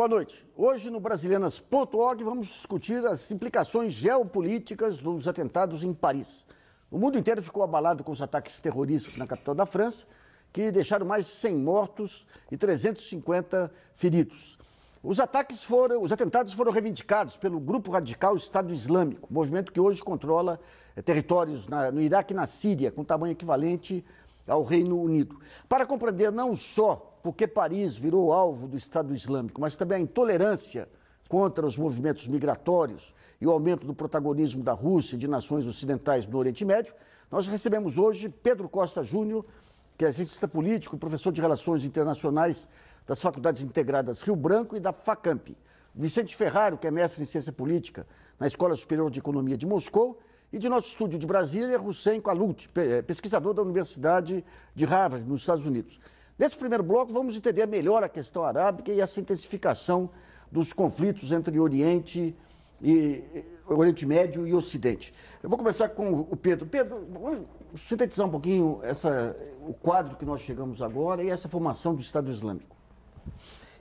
Boa noite. Hoje no Brasilianas.org vamos discutir as implicações geopolíticas dos atentados em Paris. O mundo inteiro ficou abalado com os ataques terroristas na capital da França, que deixaram mais de 100 mortos e 350 feridos. Os atentados foram reivindicados pelo grupo radical Estado Islâmico, movimento que hoje controla territórios no Iraque e na Síria, com tamanho equivalente ao Reino Unido. Para compreender não só por que Paris virou alvo do Estado Islâmico, mas também a intolerância contra os movimentos migratórios e o aumento do protagonismo da Rússia e de nações ocidentais no Oriente Médio, nós recebemos hoje Pedro Costa Júnior, que é cientista político e professor de Relações Internacionais das Faculdades Integradas Rio Branco e da FACAMP. Vicente Ferraro, que é mestre em Ciência Política na Escola Superior de Economia de Moscou, e de nosso estúdio de Brasília, Hussein Kalut, pesquisador da Universidade de Harvard, nos Estados Unidos. Nesse primeiro bloco, vamos entender melhor a questão arábica e essa intensificação dos conflitos entre Oriente Médio e Ocidente. Eu vou começar com o Pedro. Pedro, vamos sintetizar um pouquinho o quadro que nós chegamos agora e essa formação do Estado Islâmico.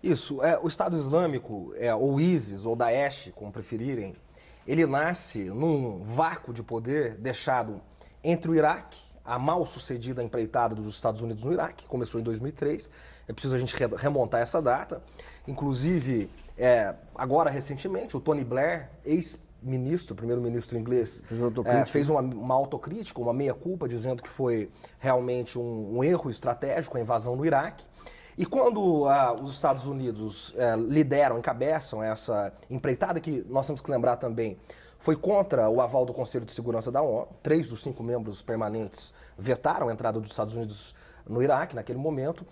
Isso, o Estado Islâmico, ou ISIS, ou Daesh, como preferirem, ele nasce num vácuo de poder deixado entre o Iraque, a mal-sucedida empreitada dos Estados Unidos no Iraque, que começou em 2003, é preciso a gente remontar essa data. Inclusive, agora recentemente, o Tony Blair, ex-ministro, primeiro-ministro inglês, fez uma autocrítica, uma meia-culpa, dizendo que foi realmente um erro estratégico a invasão no Iraque. E quando os Estados Unidos encabeçam essa empreitada, que nós temos que lembrar também, foi contra o aval do Conselho de Segurança da ONU, 3 dos 5 membros permanentes vetaram a entrada dos Estados Unidos no Iraque naquele momento.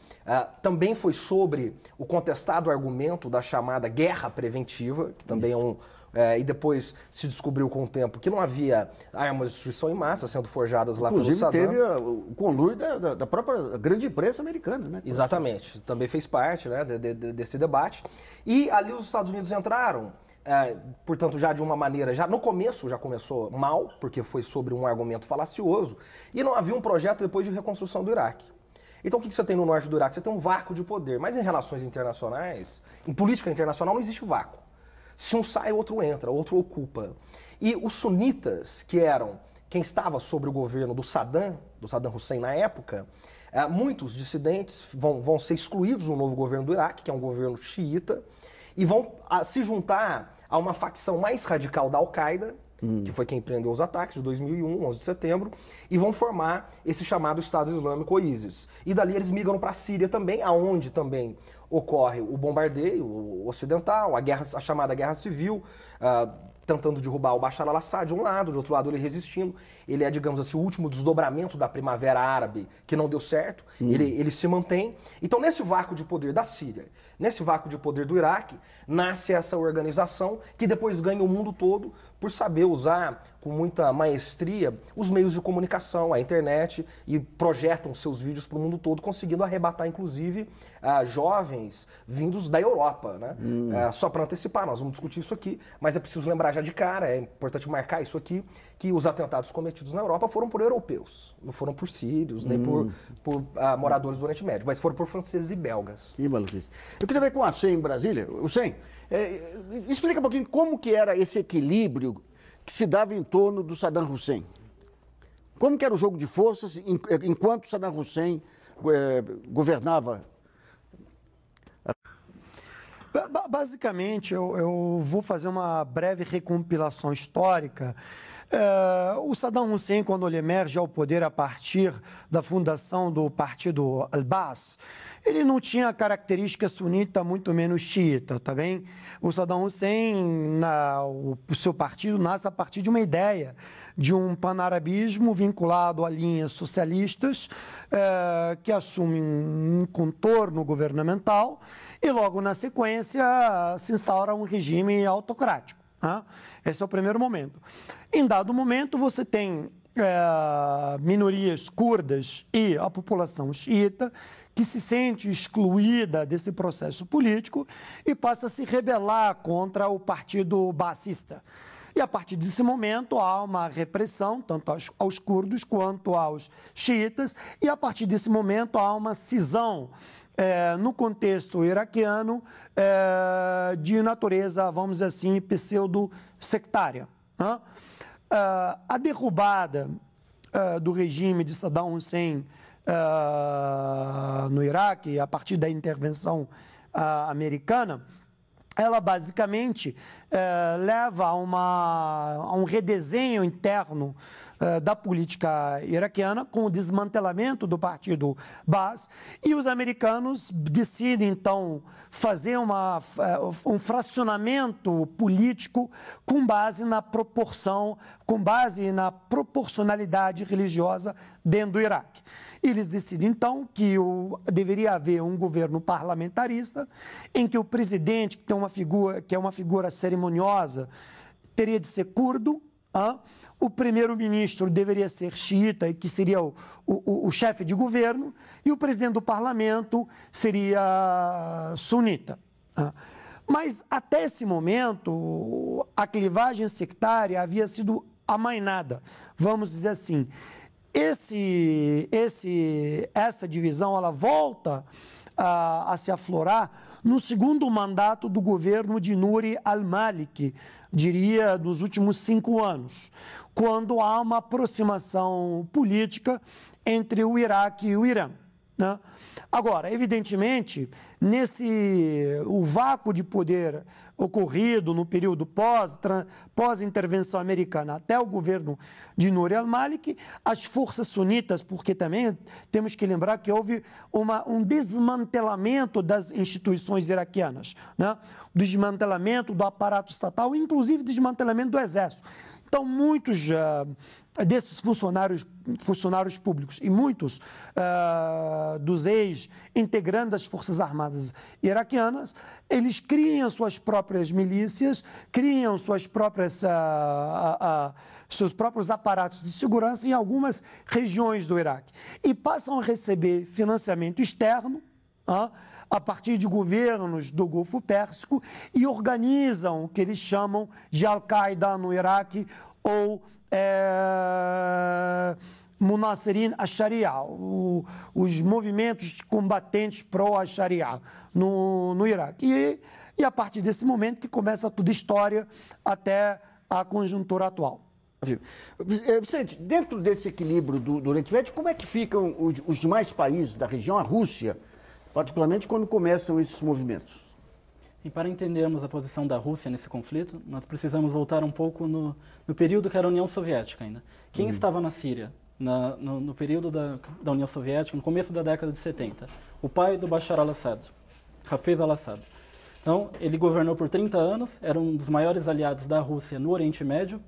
Também foi sobre o contestado argumento da chamada guerra preventiva, que também e depois se descobriu com o tempo que não havia armas de destruição em massa sendo forjadas lá pelo Saddam. Inclusive teve o conluio da própria grande imprensa americana, né? Exatamente, também fez parte, né, desse debate. E ali os Estados Unidos entraram, portanto, já de uma maneira, já no começo já começou mal, porque foi sobre um argumento falacioso, e não havia um projeto depois de reconstrução do Iraque. Então o que você tem no norte do Iraque? Você tem um vácuo de poder, mas em relações internacionais, em política internacional não existe vácuo. Se um sai, outro entra, outro ocupa. E os sunitas, que eram quem estava sobre o governo do Saddam Hussein na época, muitos dissidentes vão ser excluídos no novo governo do Iraque, que é um governo xiita, e vão se juntar a uma facção mais radical da Al-Qaeda, que foi quem empreendeu os ataques de 2001, 11 de setembro, e vão formar esse chamado Estado Islâmico, ou ISIS. E dali eles migram para a Síria também, aonde também ocorre o bombardeio ocidental, a chamada Guerra Civil, tentando derrubar o Bashar al-Assad de um lado, de outro lado ele resistindo. Ele é, digamos assim, o último desdobramento da Primavera Árabe, que não deu certo, ele se mantém. Então, nesse vácuo de poder da Síria, nesse vácuo de poder do Iraque, nasce essa organização que depois ganha o mundo todo por saber usar com muita maestria os meios de comunicação, a internet, e projetam seus vídeos para o mundo todo, conseguindo arrebatar, inclusive, jovens vindos da Europa, né? Só para antecipar, nós vamos discutir isso aqui, mas é preciso lembrar já de cara, é importante marcar isso aqui, que os atentados cometidos na Europa foram por europeus, não foram por sírios, nem por moradores do Oriente Médio, mas foram por franceses e belgas. Que maluquice. Eu queria ver com a Hussein em Brasília. Hussein, explica um pouquinho como que era esse equilíbrio que se dava em torno do Saddam Hussein. Como que era o jogo de forças enquanto Saddam Hussein governava? Basicamente, eu vou fazer uma breve recompilação histórica. O Saddam Hussein, quando ele emerge ao poder a partir da fundação do partido Al-Baas, ele não tinha característica sunita, muito menos xiita, tá bem? O Saddam Hussein, o seu partido nasce a partir de uma ideia de um panarabismo vinculado a linhas socialistas que assumem um contorno governamental e logo na sequência se instaura um regime autocrático. Esse é o primeiro momento. Em dado momento, você tem minorias curdas e a população xiita que se sente excluída desse processo político e passa a se rebelar contra o partido baasista. E a partir desse momento há uma repressão, tanto aos curdos quanto aos xiitas, e a partir desse momento há uma cisão no contexto iraquiano, de natureza, vamos dizer assim, pseudo-sectária. Né? A derrubada do regime de Saddam Hussein no Iraque, a partir da intervenção americana, ela basicamente leva a um redesenho interno da política iraquiana, com o desmantelamento do partido Baas, e os americanos decidem, então, fazer um fracionamento político com base na proporcionalidade religiosa dentro do Iraque. Eles decidem, então, que deveria haver um governo parlamentarista, em que o presidente, que é uma figura cerimoniosa, teria de ser curdo, o primeiro-ministro deveria ser xiita, que seria o chefe de governo, e o presidente do parlamento seria sunita. Mas, até esse momento, a clivagem sectária havia sido amainada, vamos dizer assim. Essa divisão ela volta a se aflorar no segundo mandato do governo de Nouri al-Maliki, diria, nos últimos 5 anos, quando há uma aproximação política entre o Iraque e o Irã. Né? Agora, evidentemente, o vácuo de poder ocorrido no período pós-intervenção americana até o governo de Nouri al-Maliki, as forças sunitas, porque também temos que lembrar que houve um desmantelamento das instituições iraquianas, né? Desmantelamento do aparato estatal, inclusive desmantelamento do exército. Então, muitos desses funcionários públicos e muitos dos ex-integrantes das Forças Armadas iraquianas, eles criam suas próprias milícias, criam seus próprios aparatos de segurança em algumas regiões do Iraque e passam a receber financiamento externo, a partir de governos do Golfo Pérsico, e organizam o que eles chamam de Al-Qaeda no Iraque, ou Munassirin al-Sharia, os movimentos combatentes pró-Sharia no Iraque. E a partir desse momento que começa toda a história até a conjuntura atual. Vicente, dentro desse equilíbrio do Oriente Médio, como é que ficam os demais países da região, a Rússia, particularmente quando começam esses movimentos? E para entendermos a posição da Rússia nesse conflito, nós precisamos voltar um pouco no período que era a União Soviética ainda. Quem estava na Síria no período da União Soviética, no começo da década de 70? O pai do Bashar al-Assad, Hafez al-Assad. Então, ele governou por 30 anos, era um dos maiores aliados da Rússia no Oriente Médio,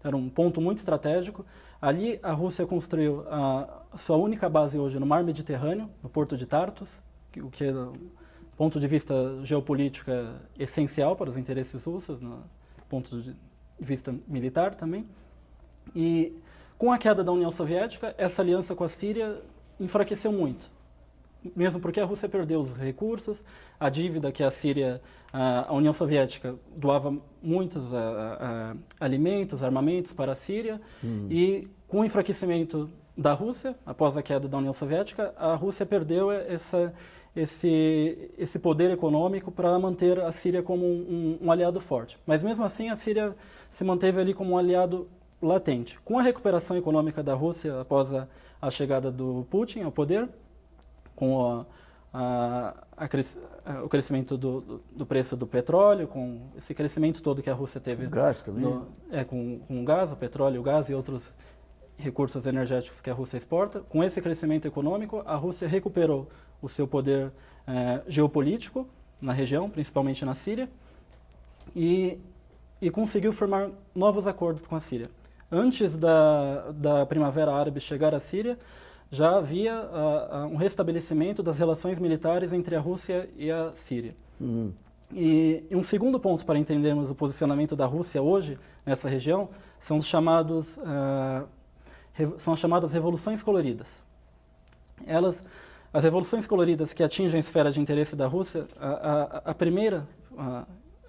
era um ponto muito estratégico. Ali, a Rússia construiu a sua única base hoje no Mar Mediterrâneo, no porto de Tartus, o que é, do ponto de vista geopolítico, é essencial para os interesses russos, do ponto de vista militar também. E com a queda da União Soviética, essa aliança com a Síria enfraqueceu muito, mesmo porque a Rússia perdeu os recursos, a dívida que a Síria, a União Soviética doava muitos alimentos, armamentos para a Síria, e com o enfraquecimento da Rússia, após a queda da União Soviética, a Rússia perdeu esse poder econômico para manter a Síria como um aliado forte. Mas mesmo assim a Síria se manteve ali como um aliado latente. Com a recuperação econômica da Rússia após a chegada do Putin ao poder, com o crescimento do preço do petróleo, com esse crescimento todo que a Rússia teve, o gás também, com o gás, o petróleo, o gás e outros recursos energéticos que a Rússia exporta, com esse crescimento econômico, a Rússia recuperou o seu poder geopolítico na região, principalmente na Síria, e conseguiu formar novos acordos com a Síria. Antes da Primavera Árabe chegar à Síria, já havia um restabelecimento das relações militares entre a Rússia e a Síria. E um segundo ponto para entendermos o posicionamento da Rússia hoje nessa região são as chamadas revoluções coloridas. As revoluções coloridas que atingem a esfera de interesse da Rússia, a primeira,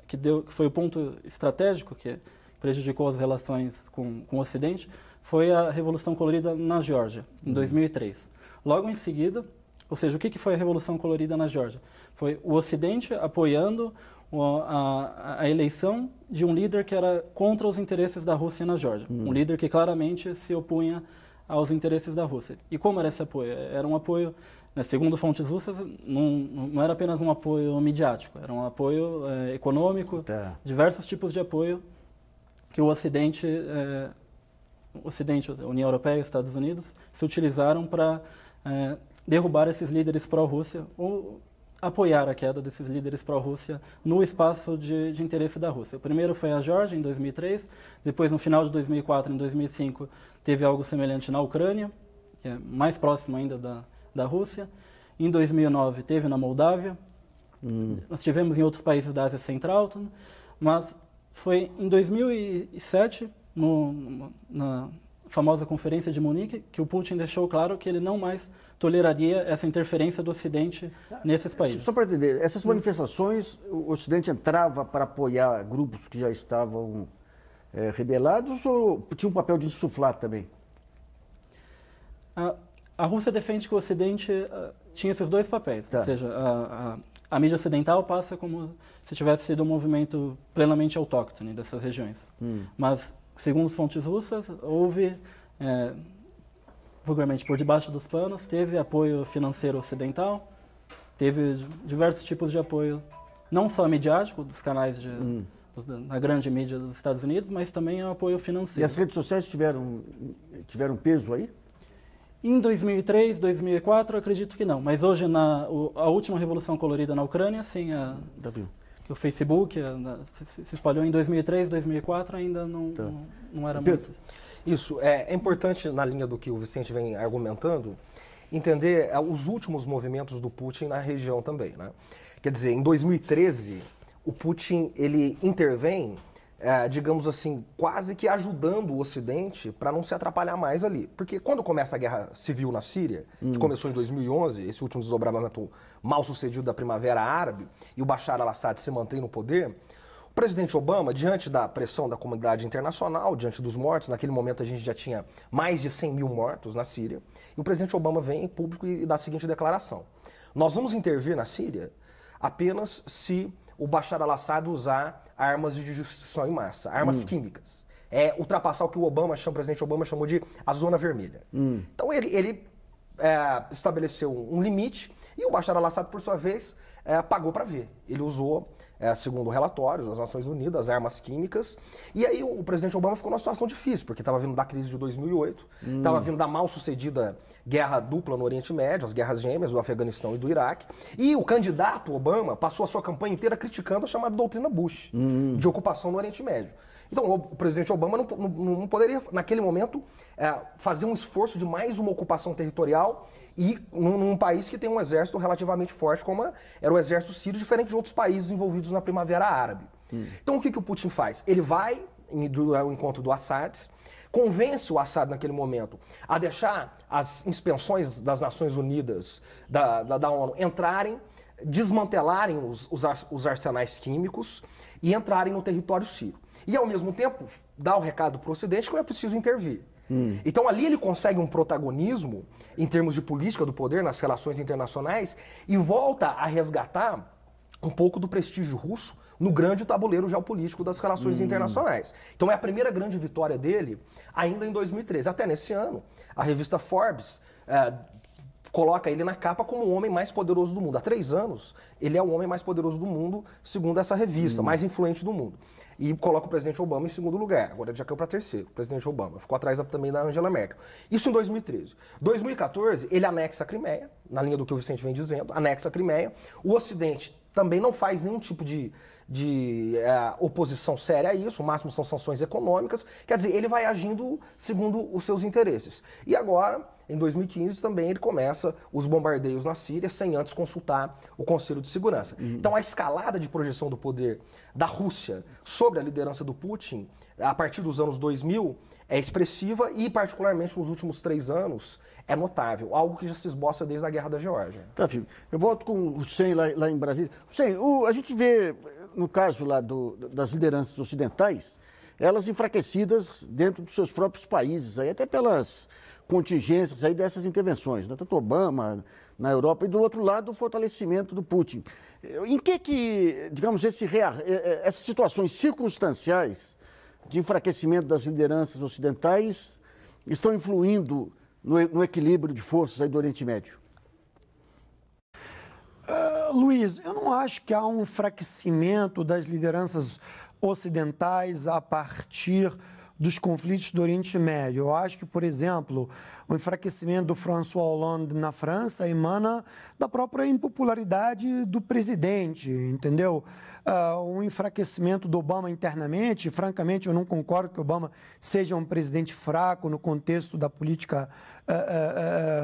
que foi o ponto estratégico que prejudicou as relações com o Ocidente, foi a Revolução Colorida na Geórgia, em 2003. Logo em seguida, Ou seja, o que foi a Revolução Colorida na Geórgia? Foi o Ocidente apoiando a eleição de um líder que era contra os interesses da Rússia na Geórgia. Um líder que claramente se opunha aos interesses da Rússia. E como era esse apoio? Era um apoio, né, segundo fontes russas, não era apenas um apoio midiático, era um apoio econômico, diversos tipos de apoio que o Ocidente, a União Europeia e os Estados Unidos, se utilizaram para derrubar esses líderes pró-Rússia ou apoiar a queda desses líderes pró-Rússia no espaço de interesse da Rússia. O primeiro foi a Geórgia, em 2003, depois, no final de 2004, em 2005, teve algo semelhante na Ucrânia, que é mais próximo ainda da Rússia. Em 2009, teve na Moldávia. Nós tivemos em outros países da Ásia Central, mas foi em 2007, na famosa Conferência de Munique, que o Putin deixou claro que ele não mais toleraria essa interferência do Ocidente nesses países. Só para entender, essas manifestações, o Ocidente entrava para apoiar grupos que já estavam rebelados ou tinha um papel de insuflar também? A Rússia defende que o Ocidente tinha esses dois papéis, ou seja, a mídia ocidental passa como se tivesse sido um movimento plenamente autóctone dessas regiões. Mas, segundo fontes russas, houve, vulgarmente por debaixo dos panos, teve apoio financeiro ocidental, teve diversos tipos de apoio, não só midiático, dos canais da grande mídia dos Estados Unidos, mas também apoio financeiro. E as redes sociais tiveram peso aí? Em 2003, 2004, acredito que não. Mas hoje, a última Revolução Colorida na Ucrânia, sim, que o Facebook se espalhou em 2003, 2004, ainda não era muito. Isso, é importante, na linha do que o Vicente vem argumentando, entender os últimos movimentos do Putin na região também, né? Quer dizer, em 2013, o Putin, ele intervém, digamos assim, quase que ajudando o Ocidente para não se atrapalhar mais ali. Porque quando começa a guerra civil na Síria, que começou em 2011, esse último desdobramento mal sucedido da Primavera Árabe, e o Bashar al-Assad se mantém no poder, o presidente Obama, diante da pressão da comunidade internacional, diante dos mortos, naquele momento a gente já tinha mais de 100 mil mortos na Síria, e o presidente Obama vem em público e dá a seguinte declaração: nós vamos intervir na Síria apenas se o Bashar al-Assad usar armas de destruição em massa, armas químicas. Ultrapassar o que o presidente Obama chamou de a zona vermelha. Então ele estabeleceu um limite e o Bashar al-Assad, por sua vez, pagou para ver. Ele usou, segundo relatórios das Nações Unidas, armas químicas. E aí o presidente Obama ficou numa situação difícil, porque estava vindo da crise de 2008, estava vindo da mal sucedida guerra dupla no Oriente Médio, as guerras gêmeas do Afeganistão e do Iraque. E o candidato Obama passou a sua campanha inteira criticando a chamada doutrina Bush, de ocupação no Oriente Médio. Então o presidente Obama não poderia, naquele momento, fazer um esforço de mais uma ocupação territorial e num país que tem um exército relativamente forte, como era o exército sírio, diferente de outros países envolvidos na Primavera Árabe. Então o que o Putin faz? Ele vai ao encontro do Assad, convence o Assad naquele momento a deixar as inspeções das Nações Unidas, da ONU, entrarem, desmantelarem os arsenais químicos e entrarem no território sírio. E, ao mesmo tempo, dá o recado para o Ocidente que não é preciso intervir. Então, ali ele consegue um protagonismo, em termos de política do poder, nas relações internacionais, e volta a resgatar um pouco do prestígio russo no grande tabuleiro geopolítico das relações internacionais. Então, é a primeira grande vitória dele, ainda em 2013. Até nesse ano, a revista Forbes coloca ele na capa como o homem mais poderoso do mundo. Há 3 anos, ele é o homem mais poderoso do mundo, segundo essa revista, mais influente do mundo. E coloca o presidente Obama em segundo lugar. Agora já caiu para terceiro, o presidente Obama. Ficou atrás também da Angela Merkel. Isso em 2013. 2014, ele anexa a Crimeia, na linha do que o Vicente vem dizendo, anexa a Crimeia. O Ocidente também não faz nenhum tipo de oposição séria a isso, o máximo são sanções econômicas. Quer dizer, ele vai agindo segundo os seus interesses. E agora, em 2015, também ele começa os bombardeios na Síria, sem antes consultar o Conselho de Segurança. Então, a escalada de projeção do poder da Rússia sobre a liderança do Putin, a partir dos anos 2000, é expressiva e, particularmente, nos últimos 3 anos, é notável. Algo que já se esboça desde a Guerra da Geórgia. Tá, filho. Eu volto com o Hussein lá em Brasília. Hussein, a gente vê, no caso lá das lideranças ocidentais, elas enfraquecidas dentro dos seus próprios países, aí até pelas contingências aí dessas intervenções, né? Tanto Obama na Europa e do outro lado o fortalecimento do Putin. Em que digamos, essas situações circunstanciais de enfraquecimento das lideranças ocidentais estão influindo no equilíbrio de forças aí do Oriente Médio? Luiz, eu não acho que há um enfraquecimento das lideranças ocidentais a partir dos conflitos do Oriente Médio. Eu acho que, por exemplo, o enfraquecimento do François Hollande na França emana da própria impopularidade do presidente, entendeu? O enfraquecimento do Obama internamente, francamente, eu não concordo que Obama seja um presidente fraco no contexto da política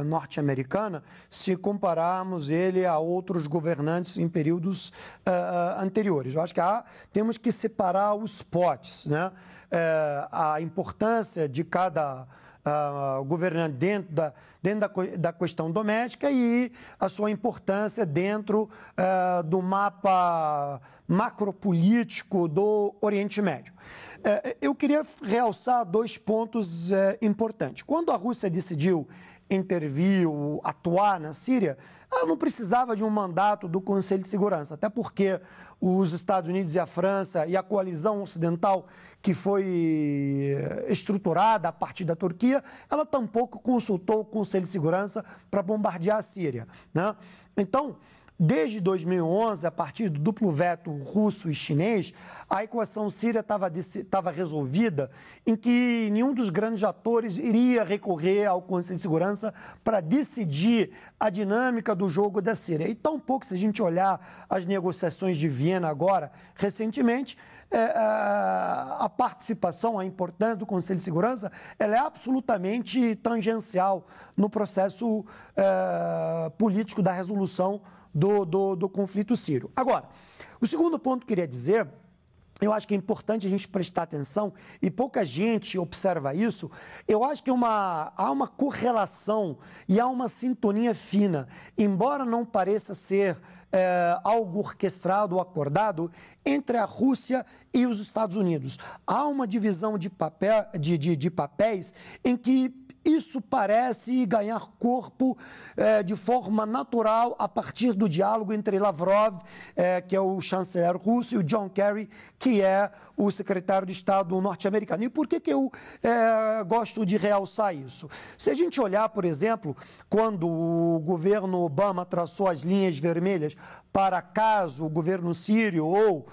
norte-americana, se compararmos ele a outros governantes em períodos anteriores. Eu acho que temos que separar os potes, né? A importância de cada governante dentro da questão doméstica e a sua importância dentro do mapa macropolítico do Oriente Médio. Eu queria realçar dois pontos importantes. Quando a Rússia decidiu intervir, atuar na Síria, ela não precisava de um mandato do Conselho de Segurança, até porque os Estados Unidos e a França e a coalizão ocidental que foi estruturada a partir da Turquia, ela tampouco consultou o Conselho de Segurança para bombardear a Síria, né? Então, desde 2011, a partir do duplo veto russo e chinês, a equação síria estava resolvida em que nenhum dos grandes atores iria recorrer ao Conselho de Segurança para decidir a dinâmica do jogo da Síria. E tampouco, se a gente olhar as negociações de Viena agora, recentemente, a participação, a importância do Conselho de Segurança, ela é absolutamente tangencial no processo político da resolução do conflito sírio. Agora, o segundo ponto que eu queria dizer, eu acho que é importante a gente prestar atenção, e pouca gente observa isso, eu acho que há uma correlação e há uma sintonia fina, embora não pareça ser algo orquestrado ou acordado, entre a Rússia e os Estados Unidos. Há uma divisão de papéis em que isso parece ganhar corpo de forma natural a partir do diálogo entre Lavrov, que é o chanceler russo, e o John Kerry, que é o secretário de Estado norte-americano. E por que eu gosto de realçar isso? Se a gente olhar, por exemplo, quando o governo Obama traçou as linhas vermelhas para caso o governo sírio ou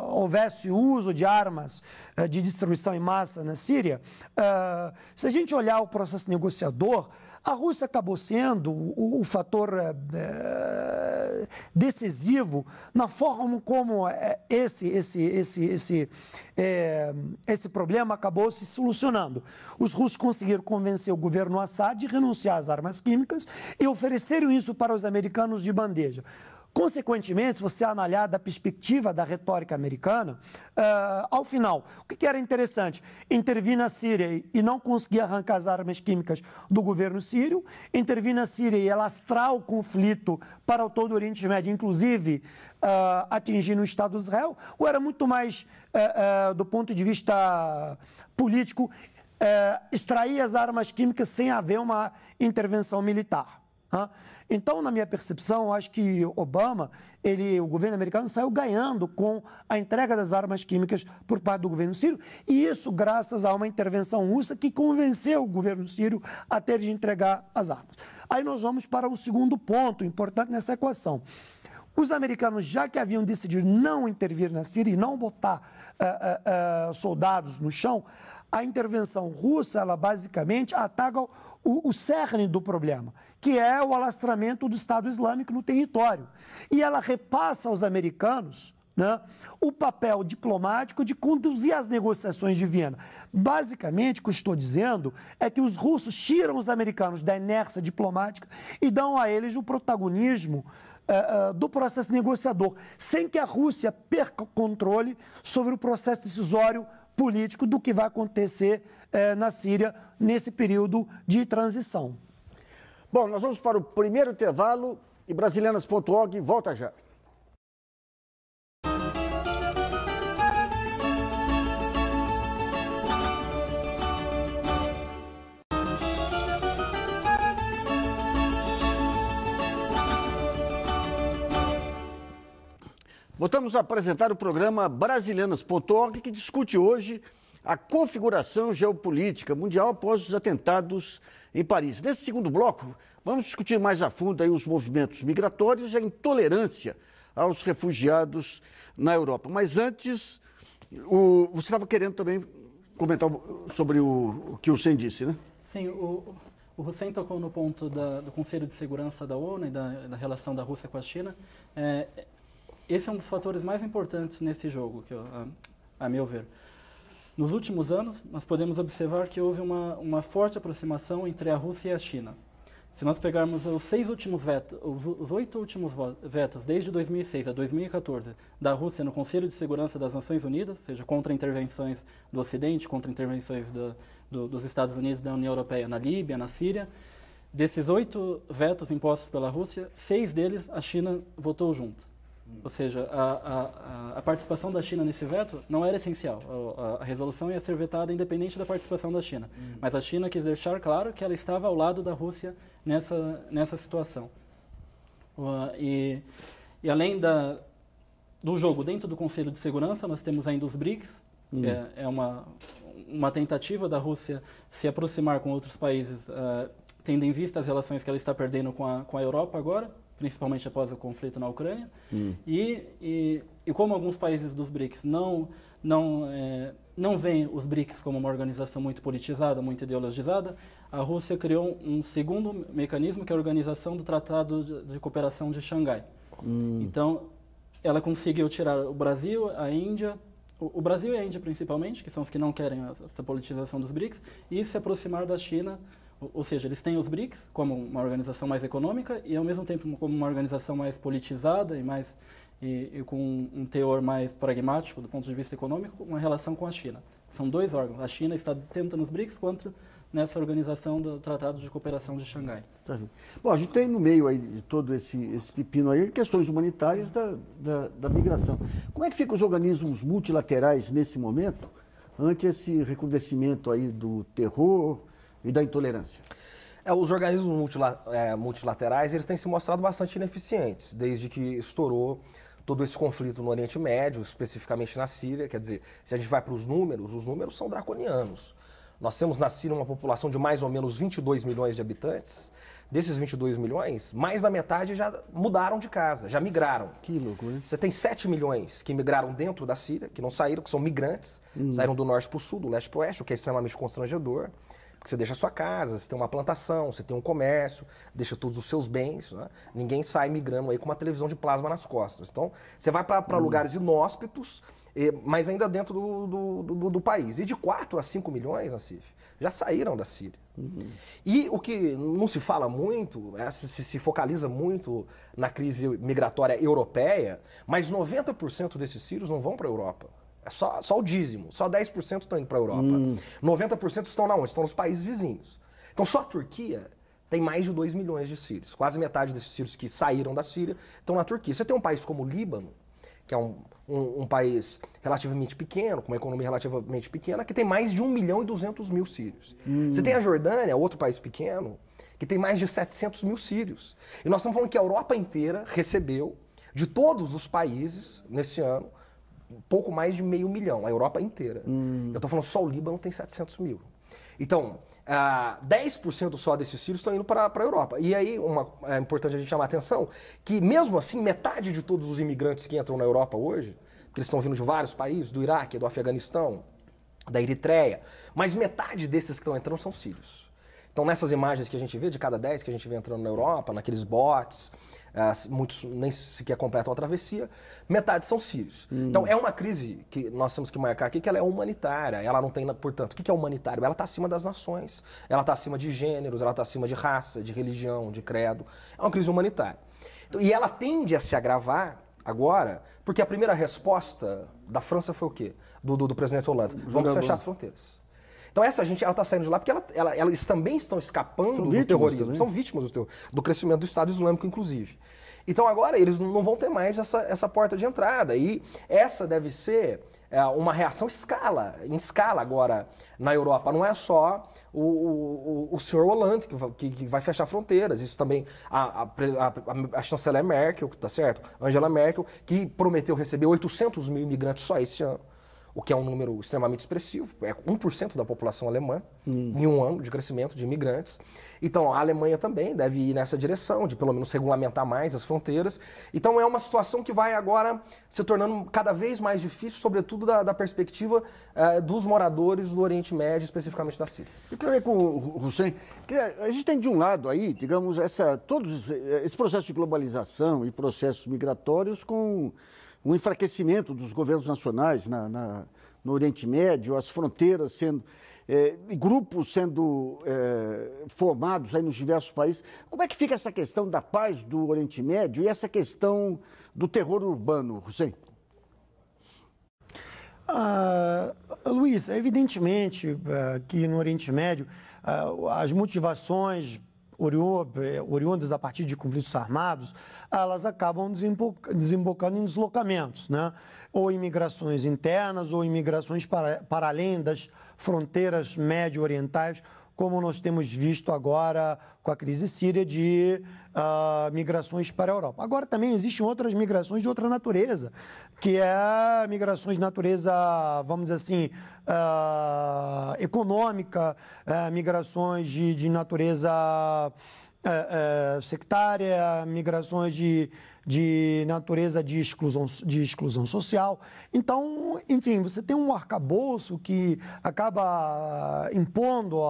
houvesse uso de armas de destruição em massa na Síria, se a gente olhar o processo negociador, a Rússia acabou sendo o fator decisivo na forma como esse problema acabou se solucionando. Os russos conseguiram convencer o governo Assad de renunciar às armas químicas e ofereceram isso para os americanos de bandeja. Consequentemente, se você analisar da perspectiva da retórica americana, ao final, o que era interessante? Intervir na Síria e não conseguir arrancar as armas químicas do governo sírio, intervir na Síria e alastrar o conflito para todo o Oriente Médio, inclusive atingindo o Estado de Israel, ou era muito mais, do ponto de vista político, extrair as armas químicas sem haver uma intervenção militar? Então, na minha percepção, acho que Obama, o governo americano saiu ganhando com a entrega das armas químicas por parte do governo sírio, e isso graças a uma intervenção russa que convenceu o governo sírio a ter de entregar as armas. Aí nós vamos para o segundo ponto importante nessa equação. Os americanos, já que haviam decidido não intervir na Síria e não botar soldados no chão, a intervenção russa, ela basicamente ataca o cerne do problema, que é o alastramento do Estado Islâmico no território. E ela repassa aos americanos, né, o papel diplomático de conduzir as negociações de Viena. Basicamente, o que eu estou dizendo é que os russos tiram os americanos da inércia diplomática e dão a eles o protagonismo do processo negociador, sem que a Rússia perca o controle sobre o processo decisório político do que vai acontecer na Síria nesse período de transição. Bom, nós vamos para o primeiro intervalo e Brasilianas.org volta já. Voltamos a apresentar o programa Brasilianas.org, que discute hoje a configuração geopolítica mundial após os atentados em Paris. Nesse segundo bloco, vamos discutir mais a fundo aí os movimentos migratórios e a intolerância aos refugiados na Europa. Mas antes, você estava querendo também comentar sobre o que o Hussein disse, né? Sim, o Hussein tocou no ponto do Conselho de Segurança da ONU e da relação da Rússia com a China. Esse é um dos fatores mais importantes nesse jogo, a meu ver. Nos últimos anos, nós podemos observar que houve uma forte aproximação entre a Rússia e a China. Se nós pegarmos os 8 últimos vetos, desde 2006 a 2014, da Rússia no Conselho de Segurança das Nações Unidas, seja contra intervenções do Ocidente, contra intervenções dos Estados Unidos e da União Europeia na Líbia, na Síria, desses 8 vetos impostos pela Rússia, 6 deles a China votou junto. Ou seja, a participação da China nesse veto não era essencial. A resolução ia ser vetada independente da participação da China. Mas a China quis deixar claro que ela estava ao lado da Rússia nessa situação. E além do jogo dentro do Conselho de Segurança, nós temos ainda os BRICS, que é uma tentativa da Rússia se aproximar com outros países, tendo em vista as relações que ela está perdendo com a Europa agora, principalmente após o conflito na Ucrânia. E como alguns países dos BRICS não veem os BRICS como uma organização muito politizada, muito ideologizada, a Rússia criou um segundo mecanismo, que é a Organização do Tratado de Cooperação de Xangai. Então, ela conseguiu tirar o Brasil, a Índia, o Brasil e a Índia principalmente, que são os que não querem essa politização dos BRICS, e se aproximar da China. Ou seja, eles têm os BRICS como uma organização mais econômica e, ao mesmo tempo, como uma organização mais politizada e com um teor mais pragmático do ponto de vista econômico, uma relação com a China. São 2 órgãos. A China está tanto nos BRICS quanto nessa organização do Tratado de Cooperação de Xangai. Tá. Bom, a gente tem no meio aí de todo esse pepino aí questões humanitárias da migração. Como é que ficam os organismos multilaterais nesse momento, ante esse recrudescimento aí do terror e da intolerância? Os organismos multilaterais eles têm se mostrado bastante ineficientes, desde que estourou todo esse conflito no Oriente Médio, especificamente na Síria. Quer dizer, se a gente vai para os números são draconianos. Nós temos na Síria uma população de mais ou menos 22 milhões de habitantes. Desses 22 milhões, mais da metade já mudaram de casa, já migraram. Que loucura. Você tem 7 milhões que migraram dentro da Síria, que não saíram, que são migrantes, saíram do norte para o sul, do leste para o oeste, o que é extremamente constrangedor. Você deixa a sua casa, você tem uma plantação, você tem um comércio, deixa todos os seus bens, né? Ninguém sai migrando aí com uma televisão de plasma nas costas. Então, você vai para lugares inóspitos, mas ainda dentro do país. E de 4 a 5 milhões, Nassif, já saíram da Síria. E o que não se fala muito, se focaliza muito na crise migratória europeia, mas 90% desses sírios não vão para a Europa. É só o dízimo, só 10% estão indo para a Europa. 90% estão na onde? Estão nos países vizinhos. Então só a Turquia tem mais de 2 milhões de sírios. Quase metade desses sírios que saíram da Síria estão na Turquia. Você tem um país como o Líbano, que é um país relativamente pequeno, com uma economia relativamente pequena, que tem mais de 1.200.000 sírios. Você tem a Jordânia, outro país pequeno, que tem mais de 700.000 sírios. E nós estamos falando que a Europa inteira recebeu, de todos os países, nesse ano, pouco mais de 500 mil, a Europa inteira. Eu estou falando só o Líbano tem 700 mil. Então, 10% só desses sírios estão indo para a Europa. E aí, é importante a gente chamar a atenção que, mesmo assim, metade de todos os imigrantes que entram na Europa hoje, que eles estão vindo de vários países, do Iraque, do Afeganistão, da Eritreia, mas metade desses que estão entrando são sírios. Então, nessas imagens que a gente vê, de cada 10 que a gente vê entrando na Europa, naqueles botes, muitos nem sequer completam a travessia, metade são sírios. Então, é uma crise que nós temos que marcar aqui, que ela é humanitária. Ela não tem, portanto, o que é humanitário? Ela está acima das nações, ela está acima de gêneros, ela está acima de raça, de religião, de credo. É uma crise humanitária. Então, e ela tende a se agravar agora, porque a primeira resposta da França foi o quê? Do presidente Hollande. Vamos fechar as fronteiras. Então essa gente, ela está saindo de lá porque elas também estão escapando do terrorismo. Também. São vítimas do crescimento do Estado Islâmico, inclusive. Então agora eles não vão ter mais essa porta de entrada. E essa deve ser uma reação em escala agora na Europa. Não é só o senhor Hollande que vai fechar fronteiras. Isso também a chanceler Merkel, tá certo? Angela Merkel, que prometeu receber 800 mil imigrantes só esse ano. O que é um número extremamente expressivo, é 1% da população alemã, em um ano de crescimento de imigrantes. Então, a Alemanha também deve ir nessa direção, de pelo menos regulamentar mais as fronteiras. Então, é uma situação que vai agora se tornando cada vez mais difícil, sobretudo da perspectiva dos moradores do Oriente Médio, especificamente da Síria. Eu queria ver com o Hussein, que a gente tem de um lado aí, digamos, esse processo de globalização e processos migratórios com um enfraquecimento dos governos nacionais no Oriente Médio, as fronteiras sendo, grupos sendo formados aí nos diversos países. Como é que fica essa questão da paz do Oriente Médio e essa questão do terror urbano, Hussein? Luiz, evidentemente que no Oriente Médio as motivações oriundas a partir de conflitos armados, elas acabam desembocando em deslocamentos, né? Ou imigrações internas ou imigrações para além das fronteiras médio-orientais, como nós temos visto agora com a crise síria de migrações para a Europa. Agora também existem outras migrações de outra natureza, que é migrações de natureza, vamos dizer assim, econômica, migrações de natureza sectária, migrações de natureza de exclusão social. Então, enfim, você tem um arcabouço que acaba impondo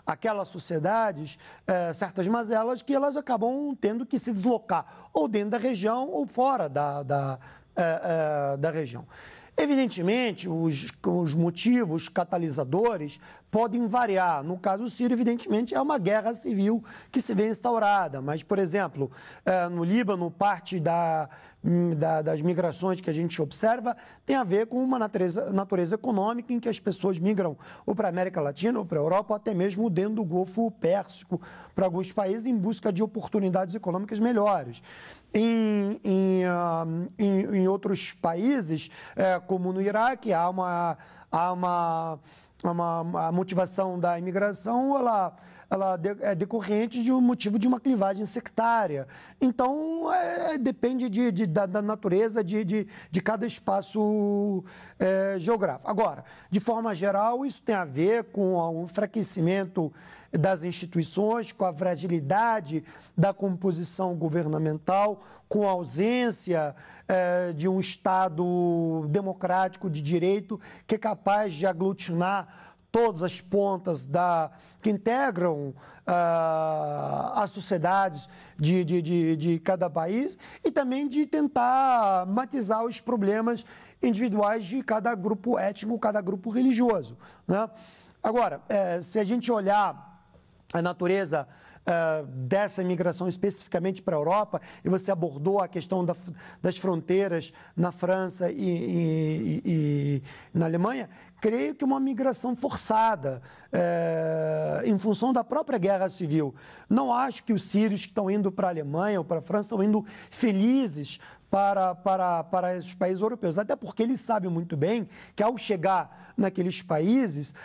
àquelas sociedades certas mazelas que elas acabam tendo que se deslocar ou dentro da região ou fora da região. Evidentemente, os motivos catalisadores podem variar. No caso sírio, evidentemente, é uma guerra civil que se vê instaurada. Mas, por exemplo, no Líbano, parte das migrações que a gente observa tem a ver com uma natureza econômica em que as pessoas migram ou para a América Latina ou para a Europa, ou até mesmo dentro do Golfo Pérsico, para alguns países em busca de oportunidades econômicas melhores. Em outros países, como no Iraque, a motivação da imigração, ela é decorrente de um motivo de uma clivagem sectária. Então, depende da natureza de cada espaço geográfico. Agora, de forma geral, isso tem a ver com o enfraquecimento das instituições, com a fragilidade da composição governamental, com a ausência de um Estado democrático de direito que é capaz de aglutinar todas as pontas que integram as sociedades de cada país e também de tentar matizar os problemas individuais de cada grupo étnico, cada grupo religioso, né? Agora, se a gente olhar a natureza dessa imigração especificamente para a Europa, e você abordou a questão das fronteiras na França e na Alemanha, creio que uma migração forçada em função da própria guerra civil. Não acho que os sírios que estão indo para a Alemanha ou para a França estão indo felizes para os países europeus, até porque eles sabem muito bem que ao chegar naqueles países,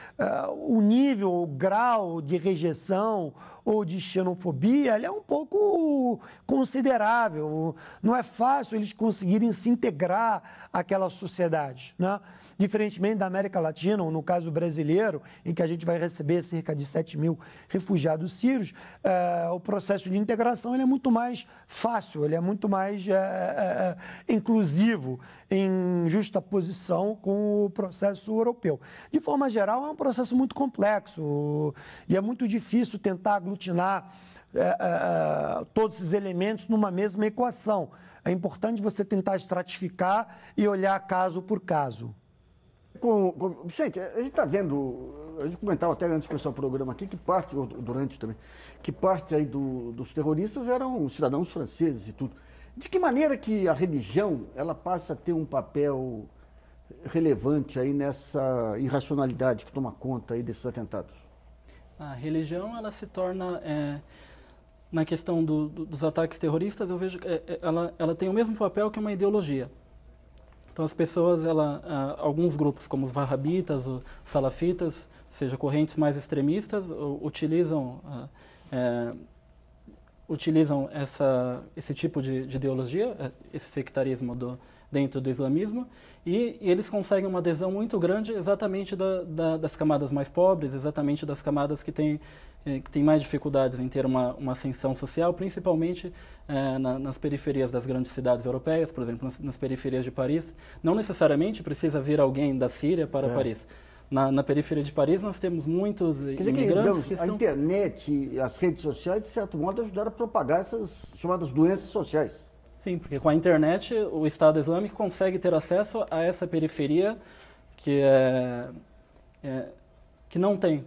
o nível, o grau de rejeição ou de xenofobia ele é um pouco considerável. Não é fácil eles conseguirem se integrar àquelas sociedades, né? Diferentemente da América Latina, ou no caso brasileiro, em que a gente vai receber cerca de 7 mil refugiados sírios, o processo de integração ele é muito mais fácil, ele é muito mais inclusivo, em justaposição com o processo europeu. De forma geral, é um processo muito complexo e é muito difícil tentar aglutinar todos esses elementos numa mesma equação. É importante você tentar estratificar e olhar caso por caso. Vicente, a gente está vendo, a gente comentava até antes de começar o programa aqui, que parte, ou durante também, que parte aí dos terroristas eram cidadãos franceses e tudo. De que maneira que a religião ela passa a ter um papel relevante aí nessa irracionalidade que toma conta aí desses atentados? A religião, ela se torna, na questão dos ataques terroristas, eu vejo que ela tem o mesmo papel que uma ideologia. Então as pessoas, alguns grupos como os wahhabitas, os salafitas, ou seja, correntes mais extremistas, utilizam esse tipo de ideologia, esse sectarismo dentro do islamismo, e eles conseguem uma adesão muito grande exatamente das camadas mais pobres, exatamente das camadas que têm mais dificuldades em ter uma ascensão social, principalmente nas periferias das grandes cidades europeias, por exemplo, nas periferias de Paris. Não necessariamente precisa vir alguém da Síria para Paris. Na periferia de Paris nós temos muitos imigrantes que estão... A internet e as redes sociais, de certo modo, ajudaram a propagar essas chamadas doenças sociais. Sim, porque com a internet o Estado Islâmico consegue ter acesso a essa periferia que não tem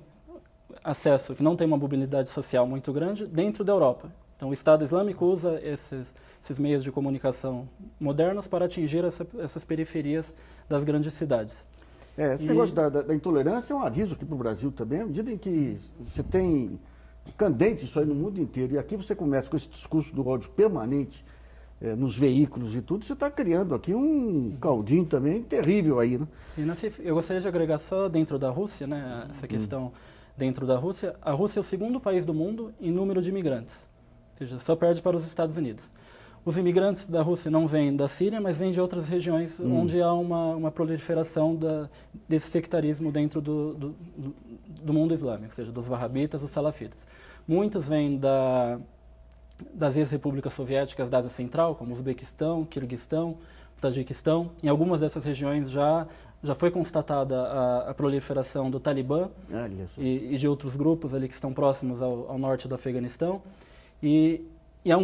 acesso, que não tem uma mobilidade social muito grande dentro da Europa. Então o Estado Islâmico usa esses meios de comunicação modernos para atingir essas periferias das grandes cidades. Esse negócio da intolerância é um aviso aqui para o Brasil também, à medida em que você tem candente isso aí no mundo inteiro, e aqui você começa com esse discurso do ódio permanente nos veículos e tudo, você está criando aqui um caldinho também terrível aí, né? E, Nassif, eu gostaria de agregar só dentro da Rússia, né, essa questão dentro da Rússia. A Rússia é o segundo país do mundo em número de imigrantes, ou seja, só perde para os Estados Unidos. Os imigrantes da Rússia não vêm da Síria, mas vêm de outras regiões onde há uma proliferação desse sectarismo dentro do mundo islâmico, ou seja, dos wahhabitas, dos salafitas. Muitos vêm das ex-repúblicas soviéticas da Ásia Central, como Uzbequistão, Quirguistão, Tajiquistão. Em algumas dessas regiões já foi constatada a proliferação do Talibã e de outros grupos ali que estão próximos ao norte do Afeganistão. E é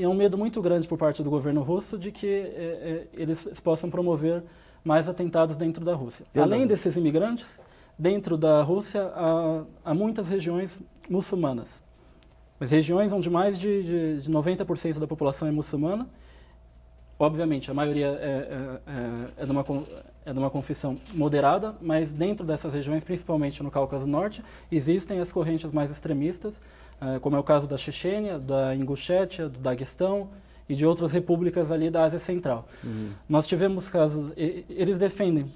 um medo muito grande por parte do governo russo de que eles possam promover mais atentados dentro da Rússia. Além desses imigrantes, dentro da Rússia há muitas regiões muçulmanas. Mas regiões onde mais de 90% da população é muçulmana. Obviamente, a maioria é de uma confissão moderada, mas dentro dessas regiões, principalmente no Cáucaso Norte, existem as correntes mais extremistas, como é o caso da Chechênia, da Ingushétia, do Daguestão e de outras repúblicas ali da Ásia Central. Nós tivemos casos, eles defendem,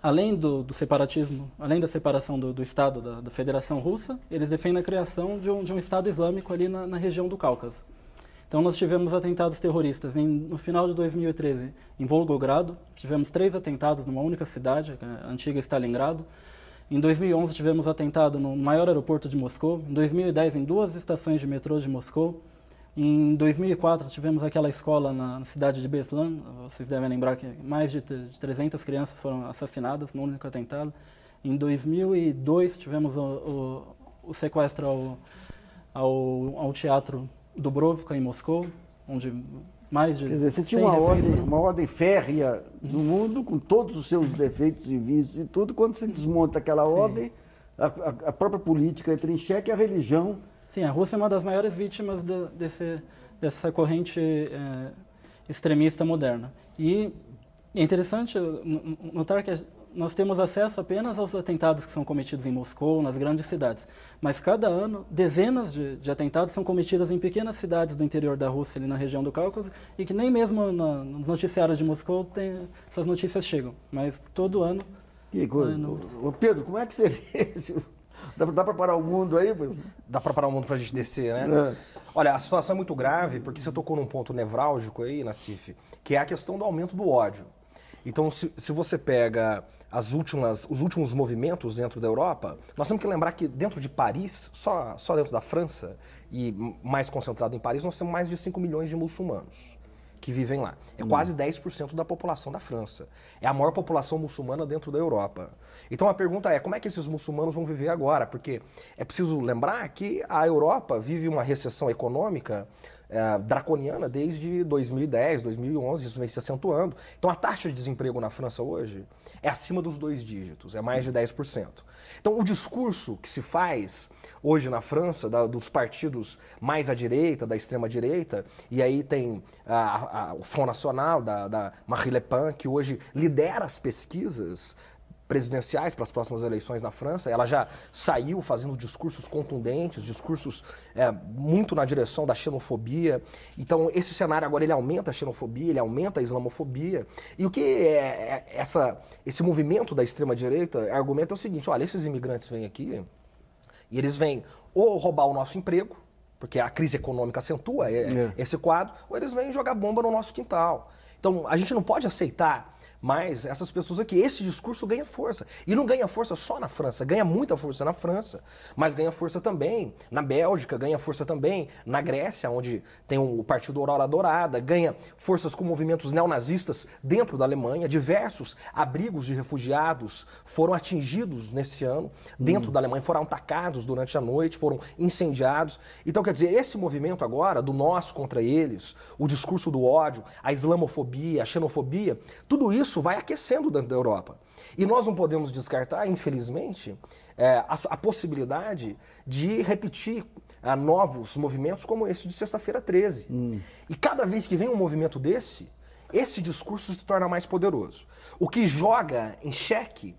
além do separatismo, além da separação do Estado, da Federação Russa, eles defendem a criação de um Estado Islâmico ali na região do Cáucaso. Então nós tivemos atentados terroristas no final de 2013 em Volgogrado, tivemos 3 atentados numa única cidade, a antiga Stalingrado. Em 2011 tivemos atentado no maior aeroporto de Moscou, em 2010 em 2 estações de metrô de Moscou. Em 2004 tivemos aquela escola na cidade de Beslan, vocês devem lembrar que mais de 300 crianças foram assassinadas num único atentado. Em 2002 tivemos o sequestro ao teatro Dubrovka em Moscou, onde mais de... Quer dizer, você tinha uma ordem férrea no mundo, com todos os seus defeitos e vícios e tudo. Quando você desmonta aquela ordem, a própria política entra em xeque e a religião... Sim, a Rússia é uma das maiores vítimas dessa corrente extremista moderna. E é interessante notar que nós temos acesso apenas aos atentados que são cometidos em Moscou, nas grandes cidades. Mas cada ano, dezenas de atentados são cometidos em pequenas cidades do interior da Rússia, ali na região do Cáucaso, e que nem mesmo nos noticiários de Moscou essas notícias chegam. Mas todo ano... Que coisa. Ô Pedro, como é que você vê? Dá para parar o mundo aí? Dá para parar o mundo para a gente descer, né? Olha, a situação é muito grave, porque você tocou num ponto nevrálgico aí, Nassif, que é a questão do aumento do ódio. Então, se você pega os últimos movimentos dentro da Europa, nós temos que lembrar que dentro de Paris, só dentro da França, e mais concentrado em Paris, nós temos mais de 5 milhões de muçulmanos que vivem lá. É quase 10% da população da França. É a maior população muçulmana dentro da Europa. Então a pergunta é, como é que esses muçulmanos vão viver agora? Porque é preciso lembrar que a Europa vive uma recessão econômica draconiana desde 2010, 2011, isso vem se acentuando. Então a taxa de desemprego na França hoje é acima dos 2 dígitos, é mais de 10%. Então o discurso que se faz hoje na França, dos partidos mais à direita, da extrema-direita, e aí tem o Front National, da Marine Le Pen, que hoje lidera as pesquisas presidenciais para as próximas eleições na França. Ela já saiu fazendo discursos contundentes, discursos muito na direção da xenofobia. Então, esse cenário agora ele aumenta a xenofobia, ele aumenta a islamofobia. E o que esse movimento da extrema-direita argumenta é o seguinte: olha, esses imigrantes vêm aqui e eles vêm ou roubar o nosso emprego, porque a crise econômica acentua esse quadro, ou eles vêm jogar bomba no nosso quintal. Então, a gente não pode aceitar mais essas pessoas aqui. Esse discurso ganha força. E não ganha força só na França, ganha muita força na França, mas ganha força também na Bélgica, ganha força também na Grécia, onde tem o Partido Aurora Dourada, ganha forças com movimentos neonazistas dentro da Alemanha. Diversos abrigos de refugiados foram atingidos nesse ano dentro da Alemanha, foram atacados durante a noite, foram incendiados. Então, quer dizer, esse movimento agora, do nós contra eles, o discurso do ódio, a islamofobia, a xenofobia, tudo isso vai aquecendo dentro da Europa. E nós não podemos descartar, infelizmente, a possibilidade de repetir novos movimentos como esse de sexta-feira 13. E cada vez que vem um movimento desse, esse discurso se torna mais poderoso. O que joga em xeque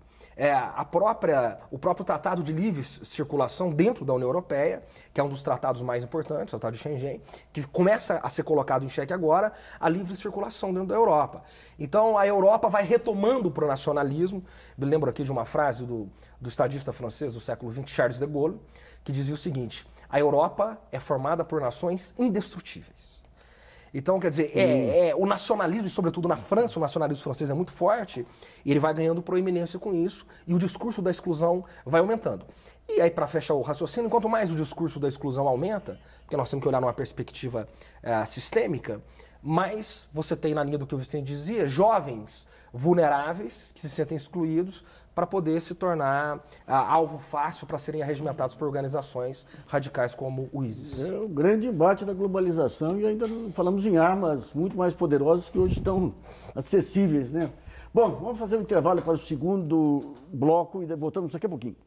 o próprio Tratado de Livre Circulação dentro da União Europeia, que é um dos tratados mais importantes, o Tratado de Schengen, que começa a ser colocado em xeque agora, a livre circulação dentro da Europa. Então a Europa vai retomando o pronacionalismo. Me lembro aqui de uma frase do estadista francês do século XX, Charles de Gaulle, que dizia o seguinte: a Europa é formada por nações indestrutíveis. Então, quer dizer, o nacionalismo, e sobretudo na França, o nacionalismo francês é muito forte, e ele vai ganhando proeminência com isso, e o discurso da exclusão vai aumentando. E aí, para fechar o raciocínio, quanto mais o discurso da exclusão aumenta, porque nós temos que olhar numa perspectiva sistêmica, mais você tem, na linha do que o Vicente dizia, jovens vulneráveis que se sentem excluídos para poder se tornar alvo fácil para serem arregimentados por organizações radicais como o ISIS. É o grande embate da globalização e ainda falamos em armas muito mais poderosas que hoje estão acessíveis, né? Bom, vamos fazer um intervalo para o segundo bloco e voltamos daqui a pouquinho.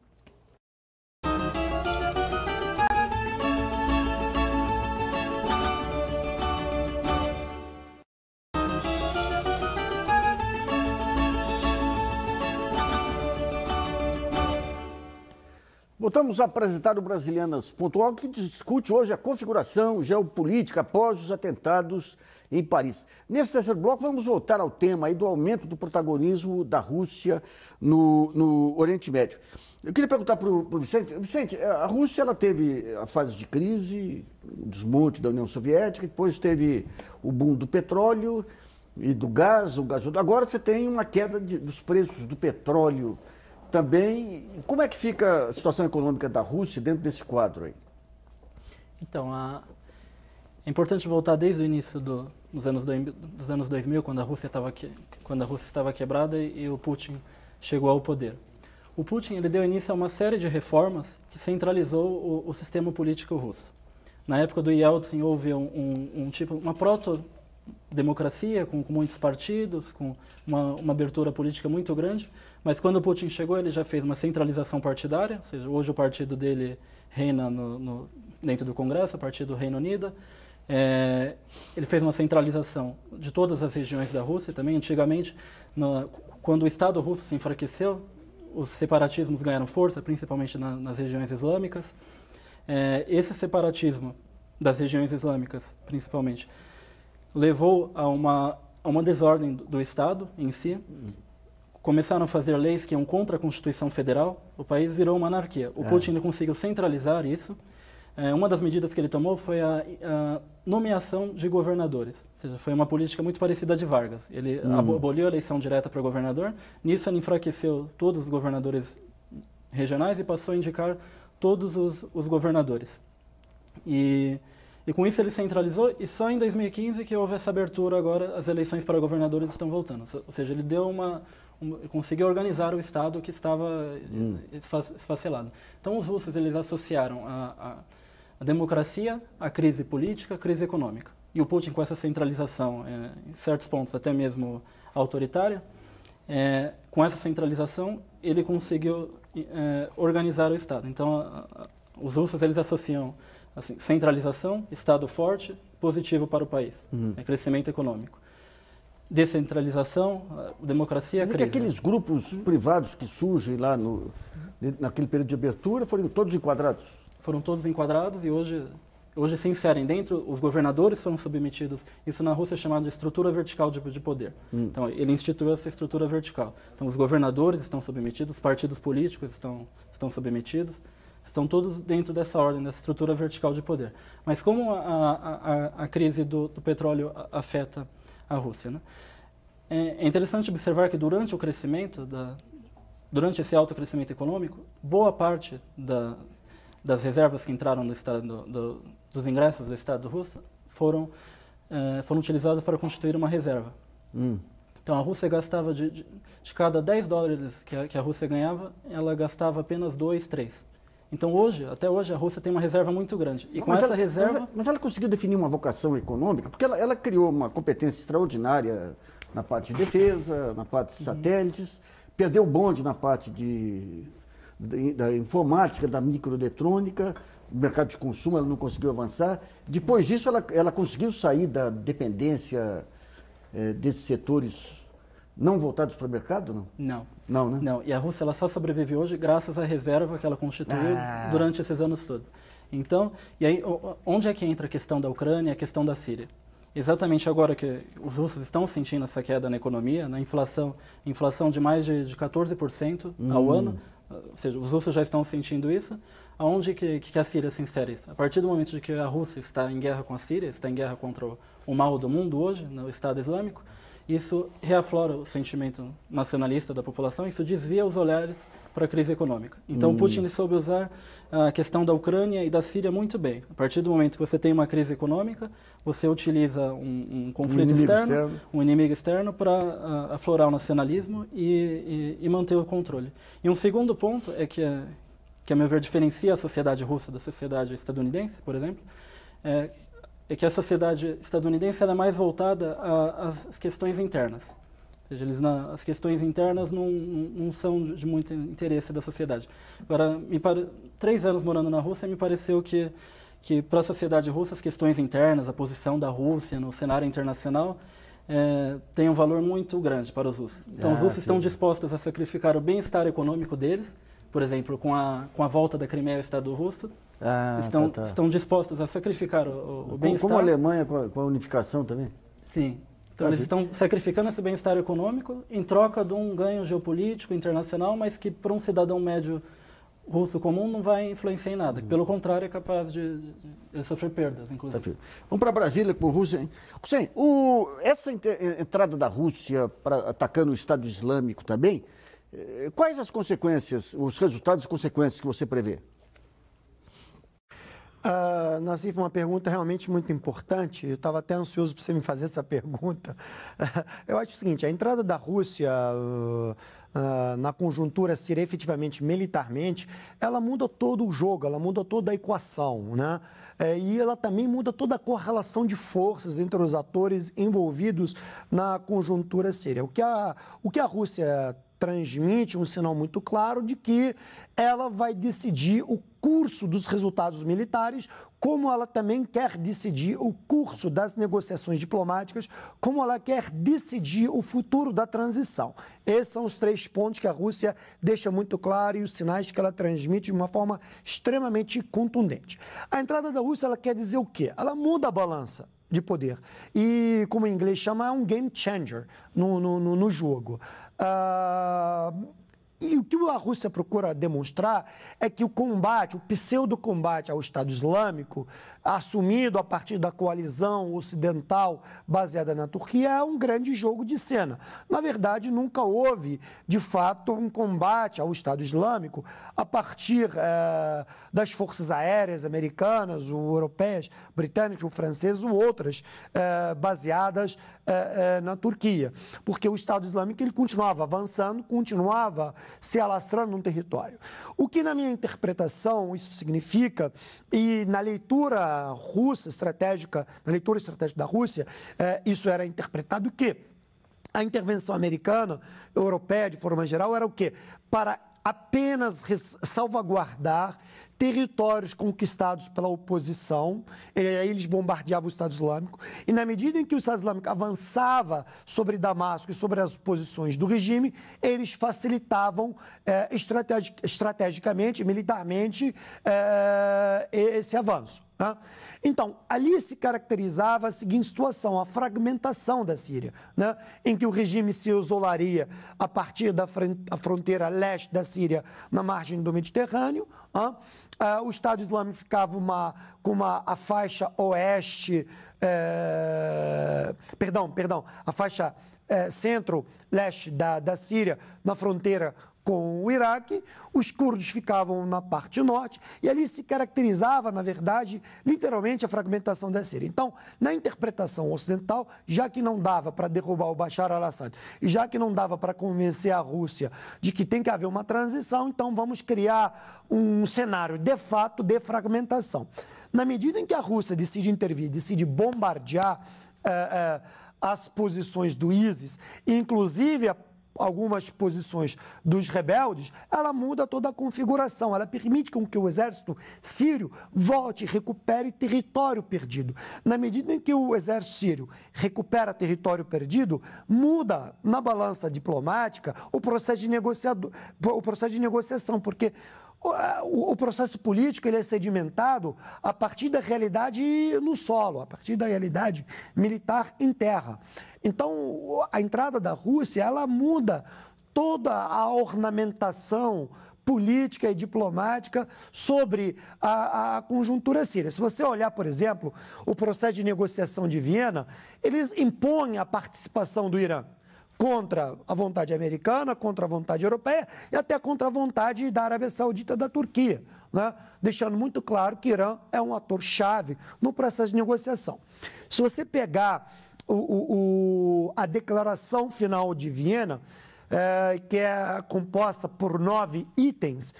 Voltamos a apresentar o Brasilianas.org, que discute hoje a configuração geopolítica após os atentados em Paris. Nesse terceiro bloco, vamos voltar ao tema aí do aumento do protagonismo da Rússia no Oriente Médio. Eu queria perguntar para o Vicente. Vicente, a Rússia ela teve a fase de crise, o desmonte da União Soviética, depois teve o boom do petróleo e do gás, o gasoduto. Agora você tem uma queda dos preços do petróleo também. Como é que fica a situação econômica da Rússia dentro desse quadro aí? Então, é importante voltar desde o início dos anos 2000, quando a Rússia estava quebrada e o Putin chegou ao poder. O Putin ele deu início a uma série de reformas que centralizou o sistema político russo. Na época do Yeltsin houve uma proto-democracia com muitos partidos, com uma abertura política muito grande, mas quando o Putin chegou ele já fez uma centralização partidária, ou seja, hoje o partido dele reina dentro do Congresso, o partido Reino Unido. Ele fez uma centralização de todas as regiões da Rússia também. Antigamente, quando o Estado russo se enfraqueceu, os separatismos ganharam força, principalmente nas regiões islâmicas. Esse separatismo das regiões islâmicas, principalmente, levou a uma desordem do Estado em si. Começaram a fazer leis que iam contra a Constituição Federal. O país virou uma anarquia. O Putin conseguiu centralizar isso. Uma das medidas que ele tomou foi a nomeação de governadores. Ou seja, foi uma política muito parecida à de Vargas. Ele aboliu a eleição direta para governador. Nisso, ele enfraqueceu todos os governadores regionais e passou a indicar todos os governadores. E com isso ele centralizou, e só em 2015 que houve essa abertura agora, as eleições para governadores estão voltando. Ou seja, ele deu conseguiu organizar o Estado que estava esfacelado. Então os russos eles associaram A democracia, a crise política, a crise econômica. E o Putin, com essa centralização, em certos pontos até mesmo autoritária, com essa centralização, ele conseguiu organizar o Estado. Então, os russos eles associam assim, centralização, Estado forte, positivo para o país, crescimento econômico. Descentralização, democracia, crise. Aqueles grupos privados que surgem lá naquele período de abertura foram todos enquadrados? Foram todos enquadrados e hoje se inserem dentro, os governadores foram submetidos, isso na Rússia é chamado de estrutura vertical de poder. Então, ele instituiu essa estrutura vertical. Então, os governadores estão submetidos, os partidos políticos estão submetidos, estão todos dentro dessa ordem, dessa estrutura vertical de poder. Mas como a crise do petróleo afeta a Rússia, né? É interessante observar que durante o crescimento, durante esse alto crescimento econômico, boa parte das reservas que entraram no estado dos ingressos do Estado russo foram utilizadas para constituir uma reserva. Então a Rússia gastava de cada 10 dólares que a Rússia ganhava, ela gastava apenas 2, 3. Então até hoje a Rússia tem uma reserva muito grande. E com essa reserva... Mas ela conseguiu definir uma vocação econômica, porque ela criou uma competência extraordinária na parte de defesa, na parte de satélites, perdeu o bonde na parte da informática, da microeletrônica, no mercado de consumo ela não conseguiu avançar. Depois disso ela conseguiu sair da dependência desses setores não voltados para o mercado, não? Não. Não, né? Não, e a Rússia ela só sobrevive hoje graças à reserva que ela constituiu durante esses anos todos. Então, e aí, onde é que entra a questão da Ucrânia e a questão da Síria? Exatamente agora que os russos estão sentindo essa queda na economia, na inflação de mais de 14% ao ano, ou seja, os russos já estão sentindo isso. Aonde que a Síria se insere isso? A partir do momento de que a Rússia está em guerra com a Síria, está em guerra contra o mal do mundo hoje, no Estado Islâmico, isso reaflora o sentimento nacionalista da população, isso desvia os olhares para a crise econômica. Então, Putin soube usar a questão da Ucrânia e da Síria muito bem. A partir do momento que você tem uma crise econômica, você utiliza um conflito externo, um inimigo externo, para aflorar o nacionalismo e manter o controle. E um segundo ponto é que a meu ver, diferencia a sociedade russa da sociedade estadunidense, por exemplo, é que a sociedade estadunidense ela é mais voltada às questões internas. Ou seja, as questões internas não são de muito interesse da sociedade. Agora, 3 anos morando na Rússia, me pareceu que para a sociedade russa, as questões internas, a posição da Rússia no cenário internacional, tem um valor muito grande para os russos. Então, os russos estão dispostos a sacrificar o bem-estar econômico deles, por exemplo, com a volta da Crimeia ao Estado russo, estão dispostos a sacrificar o bem-estar. Como a Alemanha com a unificação também? Sim. Então, eles estão sacrificando esse bem-estar econômico em troca de um ganho geopolítico internacional, mas que para um cidadão médio russo comum não vai influenciar em nada. Pelo contrário, é capaz de sofrer perdas, inclusive. Vamos para Brasília com a Rússia. Hussein, essa entrada da Rússia atacando o Estado Islâmico também, quais as consequências, os resultados e consequências que você prevê? Nassif, uma pergunta realmente muito importante. Eu estava até ansioso para você me fazer essa pergunta. Eu acho o seguinte, a entrada da Rússia na conjuntura síria, efetivamente, militarmente, ela muda todo o jogo, ela muda toda a equação, né? E ela também muda toda a correlação de forças entre os atores envolvidos na conjuntura síria. O que a Rússia transmite um sinal muito claro de que ela vai decidir o curso dos resultados militares, como ela também quer decidir o curso das negociações diplomáticas, como ela quer decidir o futuro da transição. Esses são os 3 pontos que a Rússia deixa muito claro e os sinais que ela transmite de uma forma extremamente contundente. A entrada da Rússia, ela quer dizer o quê? Ela muda a balança de poder. E, como em inglês chama, é um game changer no jogo. E o que a Rússia procura demonstrar é que o combate, o pseudo-combate ao Estado Islâmico, assumido a partir da coalizão ocidental baseada na Turquia, é um grande jogo de cena. Na verdade, nunca houve, de fato, um combate ao Estado Islâmico a partir das forças aéreas americanas, ou europeias, britânicas, ou francesas, ou outras baseadas na Turquia. Porque o Estado Islâmico ele continuava avançando, continuava se alastrando num território. O que, na minha interpretação, isso significa, e na leitura russa estratégica, na leitura estratégica da Rússia, isso era interpretado que a intervenção americana, europeia de forma geral, era o quê? Para apenas salvaguardar territórios conquistados pela oposição, e aí eles bombardeavam o Estado Islâmico, e na medida em que o Estado Islâmico avançava sobre Damasco e sobre as posições do regime, eles facilitavam estrategicamente, militarmente, esse avanço. Né? Então, ali se caracterizava a seguinte situação, a fragmentação da Síria, né? Em que o regime se isolaria a partir da fronteira leste da Síria, na margem do Mediterrâneo. O Estado Islâmico ficava com a faixa oeste, a faixa centro-leste da Síria, na fronteira com o Iraque, os curdos ficavam na parte norte, e ali se caracterizava, na verdade, literalmente a fragmentação da Síria. Então, na interpretação ocidental, já que não dava para derrubar o Bashar al-Assad, e já que não dava para convencer a Rússia de que tem que haver uma transição, então vamos criar um cenário, de fato, de fragmentação. Na medida em que a Rússia decide intervir, decide bombardear as posições do ISIS, inclusive algumas posições dos rebeldes, ela muda toda a configuração, ela permite com que o exército sírio volte e recupere território perdido. Na medida em que o exército sírio recupera território perdido, muda na balança diplomática o processo de negociação, porque o processo político ele é sedimentado a partir da realidade no solo, a partir da realidade militar em terra. Então, a entrada da Rússia, ela muda toda a ornamentação política e diplomática sobre a conjuntura síria. Se você olhar, por exemplo, o processo de negociação de Viena, eles impõem a participação do Irã contra a vontade americana, contra a vontade europeia e até contra a vontade da Arábia Saudita e da Turquia, né? Deixando muito claro que o Irã é um ator-chave no processo de negociação. Se você pegar a declaração final de Viena, que é composta por 9 itens,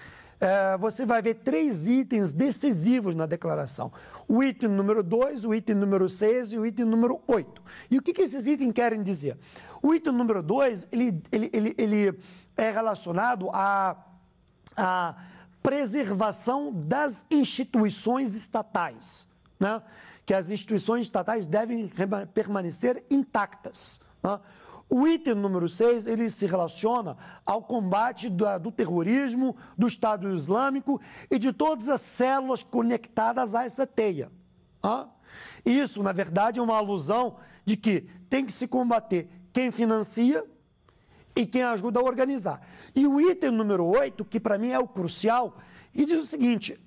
você vai ver 3 itens decisivos na declaração. O item número 2, o item número 6 e o item número 8. E o que esses itens querem dizer? O item número 2, ele é relacionado à preservação das instituições estatais, né? Que as instituições estatais devem permanecer intactas, né? O item número 6, ele se relaciona ao combate do terrorismo, do Estado Islâmico e de todas as células conectadas a essa teia. Isso, na verdade, é uma alusão de que tem que se combater quem financia e quem ajuda a organizar. E o item número 8, que para mim é o crucial, e diz o seguinte,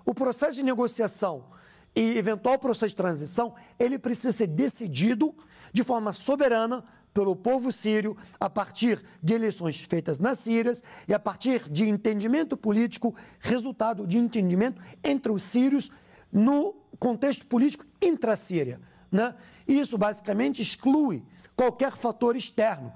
o processo de negociação e eventual processo de transição, ele precisa ser decidido de forma soberana pelo povo sírio, a partir de eleições feitas nas Sírias e a partir de entendimento político, resultado de entendimento entre os sírios no contexto político intra-síria, né? Isso basicamente exclui qualquer fator externo.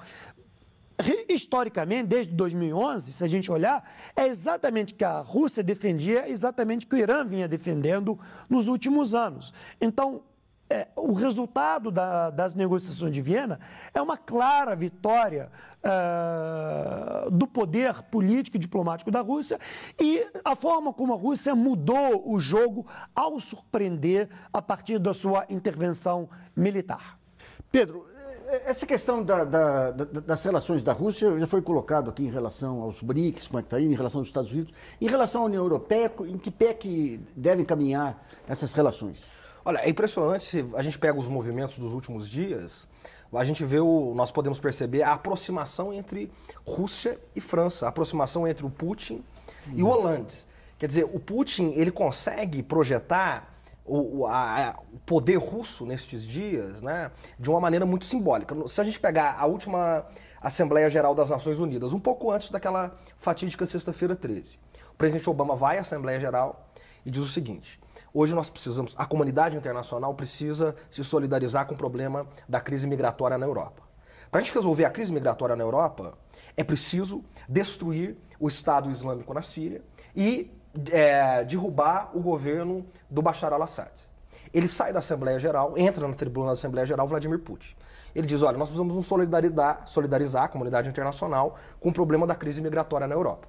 Historicamente, desde 2011, se a gente olhar, é exatamente que a Rússia defendia, exatamente que o Irã vinha defendendo nos últimos anos. Então, o resultado das negociações de Viena é uma clara vitória do poder político e diplomático da Rússia e a forma como a Rússia mudou o jogo ao surpreender a partir da sua intervenção militar. Pedro, essa questão das relações da Rússia já foi colocado aqui em relação aos BRICS, como é que está aí, em relação aos Estados Unidos, em relação à União Europeia, em que pé que devem caminhar essas relações? Olha, é impressionante, se a gente pega os movimentos dos últimos dias, a gente vê, nós podemos perceber a aproximação entre Rússia e França, a aproximação entre o Putin e o Hollande. Quer dizer, o Putin, ele consegue projetar o poder russo nestes dias, né, de uma maneira muito simbólica. Se a gente pegar a última Assembleia Geral das Nações Unidas, um pouco antes daquela fatídica sexta-feira 13, o presidente Obama vai à Assembleia Geral e diz o seguinte: hoje nós precisamos, a comunidade internacional precisa se solidarizar com o problema da crise migratória na Europa. Para a gente resolver a crise migratória na Europa, é preciso destruir o Estado Islâmico na Síria e derrubar o governo do Bashar al-Assad. Ele sai da Assembleia Geral, entra na tribuna da Assembleia Geral, Vladimir Putin. Ele diz, olha, nós precisamos nos solidarizar a comunidade internacional com o problema da crise migratória na Europa.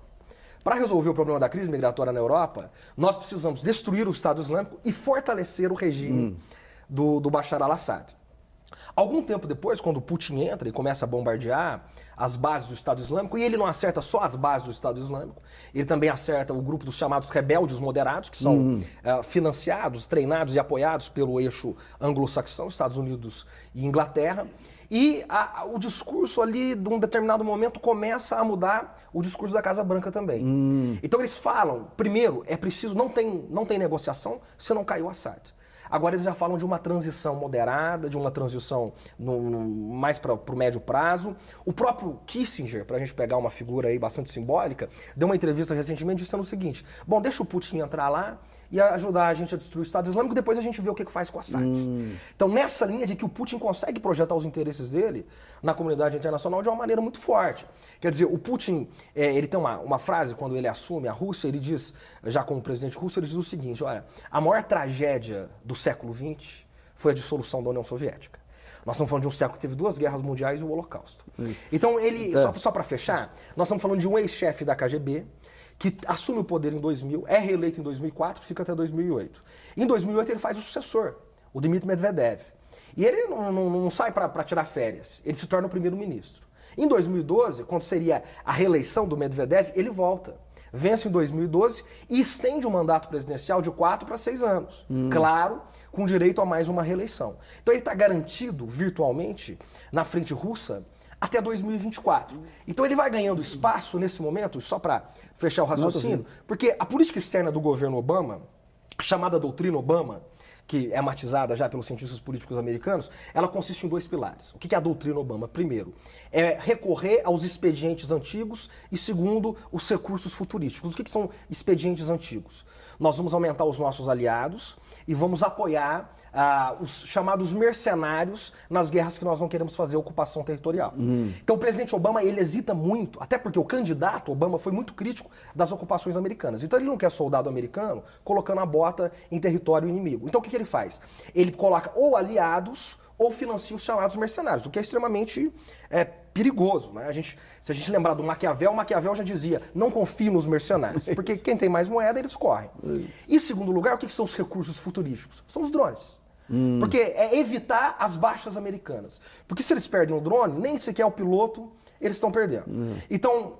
Para resolver o problema da crise migratória na Europa, nós precisamos destruir o Estado Islâmico e fortalecer o regime do Bashar al-Assad. Algum tempo depois, quando Putin entra e começa a bombardear as bases do Estado Islâmico, e ele não acerta só as bases do Estado Islâmico, ele também acerta o grupo dos chamados rebeldes moderados, que são financiados, treinados e apoiados pelo eixo anglo-saxão, Estados Unidos e Inglaterra. E o discurso ali, de um determinado momento, começa a mudar o discurso da Casa Branca também. Então eles falam, primeiro, é preciso, não tem negociação se não cair o Assad. Agora eles já falam de uma transição moderada, de uma transição mais para o médio prazo. O próprio Kissinger, para a gente pegar uma figura aí bastante simbólica, deu uma entrevista recentemente dizendo o seguinte, bom, deixa o Putin entrar lá e ajudar a gente a destruir o Estado Islâmico, depois a gente vê o que faz com o Assad. Então, nessa linha de que o Putin consegue projetar os interesses dele na comunidade internacional de uma maneira muito forte. Quer dizer, o Putin, ele tem uma frase, quando ele assume a Rússia, ele diz, já como presidente russo, ele diz o seguinte, olha, a maior tragédia do século XX foi a dissolução da União Soviética. Nós estamos falando de um século que teve 2 guerras mundiais e o Holocausto. Então, ele, só para fechar, nós estamos falando de um ex-chefe da KGB, que assume o poder em 2000, é reeleito em 2004, fica até 2008. Em 2008 ele faz o sucessor, o Dmitry Medvedev. E ele não sai para tirar férias, ele se torna o primeiro-ministro. Em 2012, quando seria a reeleição do Medvedev, ele volta. Vence em 2012 e estende o mandato presidencial de 4 para 6 anos. Claro, com direito a mais uma reeleição. Então ele está garantido, virtualmente, na frente russa, até 2024. Então ele vai ganhando espaço nesse momento, só para fechar o raciocínio, porque a política externa do governo Obama, chamada doutrina Obama, que é matizada já pelos cientistas políticos americanos, ela consiste em 2 pilares. O que é a doutrina Obama? Primeiro, é recorrer aos expedientes antigos e, segundo, os recursos futurísticos. O que são expedientes antigos? Nós vamos aumentar os nossos aliados e vamos apoiar os chamados mercenários nas guerras que nós não queremos fazer ocupação territorial. Então o presidente Obama, ele hesita muito, até porque o candidato Obama foi muito crítico das ocupações americanas. Então ele não quer soldado americano colocando a bota em território inimigo. Então o que ele faz? Ele coloca ou aliados ou financia os chamados mercenários, o que é extremamente perigoso. Né? Se a gente lembrar do Maquiavel, Maquiavel já dizia, não confie nos mercenários, porque quem tem mais moeda, eles correm. E, em segundo lugar, o que são os recursos futurísticos? São os drones. Porque é evitar as baixas americanas. Porque se eles perdem o drone, nem sequer o piloto eles estão perdendo. Então,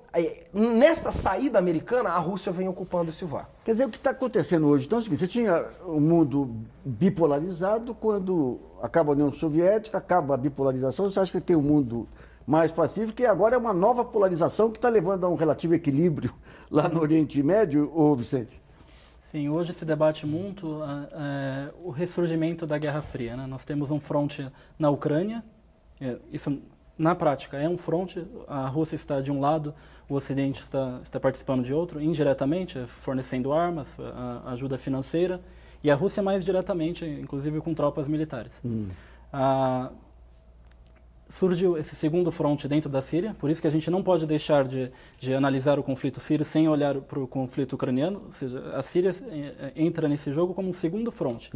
nesta saída americana, a Rússia vem ocupando esse vácuo. Quer dizer, o que está acontecendo hoje? Então é o seguinte, você tinha um mundo bipolarizado, quando acaba a União Soviética, acaba a bipolarização, você acha que tem um mundo mais pacífico, e agora é uma nova polarização que está levando a um relativo equilíbrio lá no Oriente Médio, ô Vicente? Sim, hoje se debate muito o ressurgimento da Guerra Fria. Né? Nós temos um fronte na Ucrânia, isso na prática é um fronte, a Rússia está de um lado, o Ocidente está participando de outro, indiretamente, fornecendo armas, ajuda financeira, e a Rússia mais diretamente, inclusive com tropas militares. Surgiu esse segundo fronte dentro da Síria, por isso que a gente não pode deixar de analisar o conflito sírio sem olhar para o conflito ucraniano, ou seja, a Síria entra nesse jogo como um segundo fronte,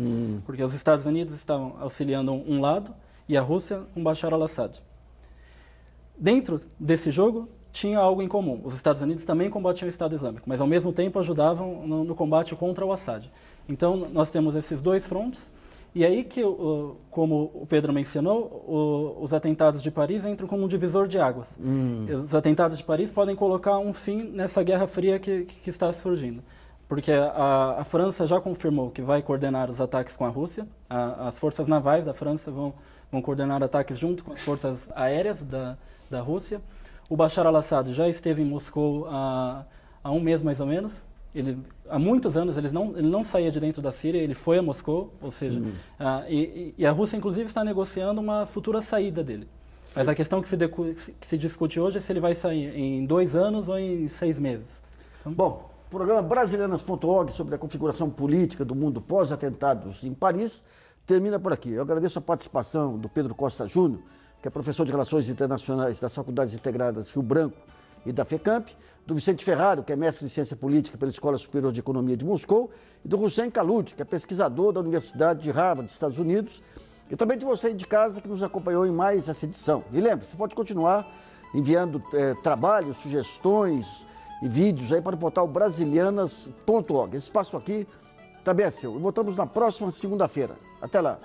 porque os Estados Unidos estavam auxiliando um lado e a Rússia com Bashar al-Assad. Dentro desse jogo tinha algo em comum, os Estados Unidos também combatiam o Estado Islâmico, mas ao mesmo tempo ajudavam no combate contra o Assad. Então nós temos esses 2 frontes. E aí que, como o Pedro mencionou, os atentados de Paris entram como um divisor de águas. Os atentados de Paris podem colocar um fim nessa Guerra Fria que está surgindo. Porque a França já confirmou que vai coordenar os ataques com a Rússia, as forças navais da França vão coordenar ataques junto com as forças aéreas da Rússia. O Bashar al-Assad já esteve em Moscou há um mês mais ou menos. Há muitos anos ele não saía de dentro da Síria, ele foi a Moscou, ou seja, e a Rússia inclusive está negociando uma futura saída dele. Mas a questão que se discute hoje é se ele vai sair em 2 anos ou em 6 meses. Então, bom, o programa Brasilianas.org sobre a configuração política do mundo pós-atentados em Paris termina por aqui. Eu agradeço a participação do Pedro Costa Júnior, que é professor de Relações Internacionais das Faculdades Integradas Rio Branco e da FECamp, do Vicente Ferraro, que é mestre em Ciência Política pela Escola Superior de Economia de Moscou, e do Hussein Khalud, que é pesquisador da Universidade de Harvard, dos Estados Unidos, e também de você de casa que nos acompanhou em mais essa edição. E lembre, você pode continuar enviando trabalhos, sugestões e vídeos aí para o portal brasilianas.org. Esse espaço aqui também é seu. E voltamos na próxima segunda-feira. Até lá.